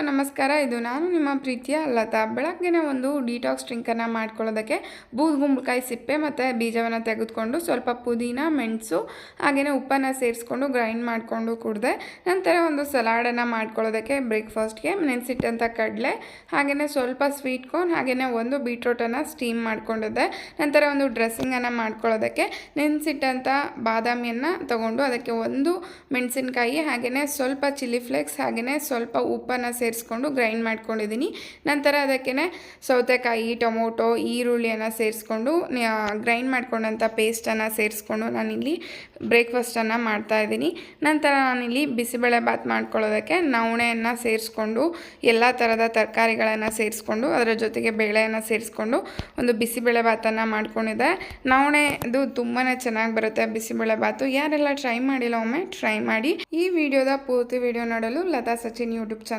ನಮಸ್ಕಾರ. ಇದು ನಾನು ನಿಮ್ಮ ಪ್ರೀತಿಯ ಲತಾ. ಬೆಳಗ್ಗೆನೇ ಒಂದು ಡಿಟಾಕ್ಸ್ ಡ್ರಿಂಕನ್ನು ಮಾಡ್ಕೊಳ್ಳೋದಕ್ಕೆ ಬೂದುಗುಂಬಳಕಾಯಿ ಸಿಪ್ಪೆ ಮತ್ತು ಬೀಜವನ್ನು ತೆಗೆದುಕೊಂಡು ಸ್ವಲ್ಪ ಪುದೀನ, ಮೆಣಸು ಹಾಗೆಯೇ ಉಪ್ಪನ್ನು ಸೇರಿಸ್ಕೊಂಡು ಗ್ರೈಂಡ್ ಮಾಡಿಕೊಂಡು ಕುಡಿದೆ. ನಂತರ ಒಂದು ಸಲಾಡನ್ನು ಮಾಡ್ಕೊಳ್ಳೋದಕ್ಕೆ ಬ್ರೇಕ್ಫಾಸ್ಟ್ಗೆ ನೆನೆಸಿಟ್ಟಂಥ ಕಡಲೆ ಹಾಗೆಯೇ ಸ್ವಲ್ಪ ಸ್ವೀಟ್ ಕಾರ್ನ್ ಹಾಗೆಯೇ ಒಂದು ಬೀಟ್ರೋಟನ್ನು ಸ್ಟೀಮ್ ಮಾಡ್ಕೊಂಡಿದ್ದೆ. ನಂತರ ಒಂದು ಡ್ರೆಸ್ಸಿಂಗನ್ನು ಮಾಡ್ಕೊಳ್ಳೋದಕ್ಕೆ ನೆನೆಸಿಟ್ಟಂಥ ಬಾದಾಮಿಯನ್ನು ತಗೊಂಡು ಅದಕ್ಕೆ ಒಂದು ಮೆಣಸಿನಕಾಯಿ ಹಾಗೆಯೇ ಸ್ವಲ್ಪ ಚಿಲ್ಲಿ ಫ್ಲೇಕ್ಸ್ ಹಾಗೆಯೇ ಸ್ವಲ್ಪ ಉಪ್ಪನ್ನು ಸೇರಿಸ್ಕೊಂಡು ಗ್ರೈಂಡ್ ಮಾಡ್ಕೊಂಡಿದ್ದೀನಿ. ನಂತರ ಅದಕ್ಕೆ ಸೌತೆಕಾಯಿ, ಟೊಮೊಟೊ, ಈರುಳ್ಳಿಯನ್ನು ಸೇರಿಸ್ಕೊಂಡು ಗ್ರೈಂಡ್ ಮಾಡ್ಕೊಂಡಂಥ ಪೇಸ್ಟನ್ನು ಸೇರಿಸ್ಕೊಂಡು ನಾನಿಲ್ಲಿ ಬ್ರೇಕ್ಫಾಸ್ಟನ್ನು ಮಾಡ್ತಾಯಿದ್ದೀನಿ. ನಂತರ ನಾನಿಲ್ಲಿ ಬಿಸಿಬೇಳೆ ಬಾತ್ ಮಾಡ್ಕೊಳ್ಳೋದಕ್ಕೆ ನವಣೆಯನ್ನು ಸೇರಿಸ್ಕೊಂಡು ಎಲ್ಲ ಥರದ ತರಕಾರಿಗಳನ್ನು ಸೇರಿಸ್ಕೊಂಡು ಅದರ ಜೊತೆಗೆ ಬೇಳೆಯನ್ನು ಸೇರಿಸ್ಕೊಂಡು ಒಂದು ಬಿಸಿಬೇಳೆ ಬಾತನ್ನು ಮಾಡ್ಕೊಂಡಿದ್ದೆ. ನವಣೆದು ತುಂಬಾ ಚೆನ್ನಾಗಿ ಬರುತ್ತೆ ಬಿಸಿಬೇಳೆ ಬಾತು. ಯಾರೆಲ್ಲ ಟ್ರೈ ಮಾಡಿಲ್ಲ ಒಮ್ಮೆ ಟ್ರೈ ಮಾಡಿ. ಈ ವಿಡಿಯೋದ ಪೂರ್ತಿ ವಿಡಿಯೋ ನೋಡಲು ಲತಾ ಸಚಿನ್ ಯೂಟ್ಯೂಬ್ ಚಾನಲ್